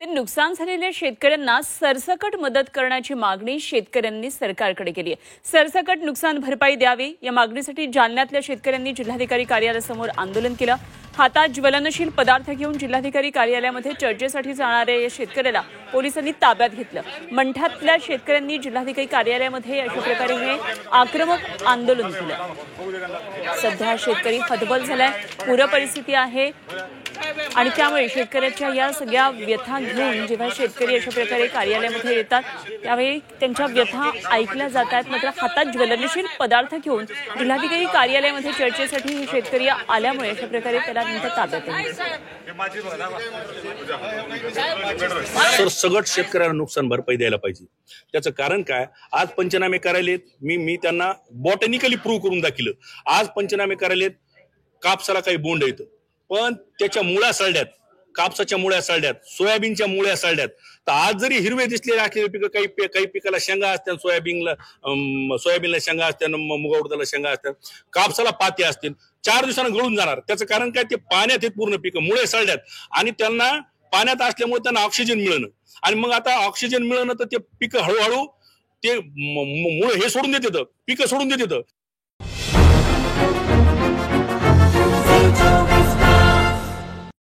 नुकसान झालेल्या शेतकऱ्यांना सरसकट मदत करण्याची मागणी शेतकऱ्यांनी सरकारकडे केली आहे। सरसकट नुकसान भरपाई द्यावी या मागणीसाठी जालन्यातल्या शेतकऱ्यांनी जिल्हाधिकारी कार्यालयासमोर आंदोलन केलं। हातात ज्वलनशील पदार्थ घेऊन जिल्हाधिकारी कार्यालयामध्ये चर्चेसाठी जाणाऱ्या या शेतकऱ्याला पोलिसांनी ताब्यात घेतलं। मंठ्यातल्या शेतकऱ्यांनी जिल्हाधिकारी कार्यालयामध्ये अशा प्रकारे हे आक्रमक आंदोलन केलं। सध्या शेतकरी हतबल झालाय, पूर परिस्थिती आहे आणि त्यामुळे शेतकऱ्याच्या या सगळ्या व्यथा घेऊन जेव्हा शेतकरी अशा प्रकारे कार्यालयामध्ये येतात त्यावेळी त्यांच्या व्यथा ऐकल्या जातात। मात्र हातात ज्वलनशील पदार्थ घेऊन जिल्हाधिकारी कार्यालयामध्ये चर्चेसाठी हे शेतकरी आल्यामुळे अशा प्रकारे त्याला नंतर ताब्यात सगळं शेतकऱ्यांना नुकसान भरपाई द्यायला पाहिजे। त्याचं कारण काय, आज पंचनामे करायलेत, मी त्यांना बॉटॅनिकली प्रूव्ह करून दाखवलं। आज पंचनामे करायलेत, कापसाला काही बोंड येतं पण त्याच्या मुळ्या सळल्यात, कापसाच्या मुळ्या सळल्यात, सोयाबीनच्या मुळ्या सळल्यात। तर आज जरी हिरवे दिसलेले असलेले पिकं, काही पिकाला शेंगा असतात, सोयाबीनला शेंगा असतात, मुगा उडदाला शेंगा असतात, कापसाला पाते असतील, 4 दिवसांना गळून जाणार। त्याचं कारण काय, ते पाण्यात आहेत पूर्ण पिकं, मुळे सळल्यात आणि त्यांना पाण्यात असल्यामुळे त्यांना ऑक्सिजन मिळणं आणि मग आता ऑक्सिजन मिळणं तर ते पिकं हळूहळू ते मुळे हे सोडून देतात, पिकं सोडून देतात।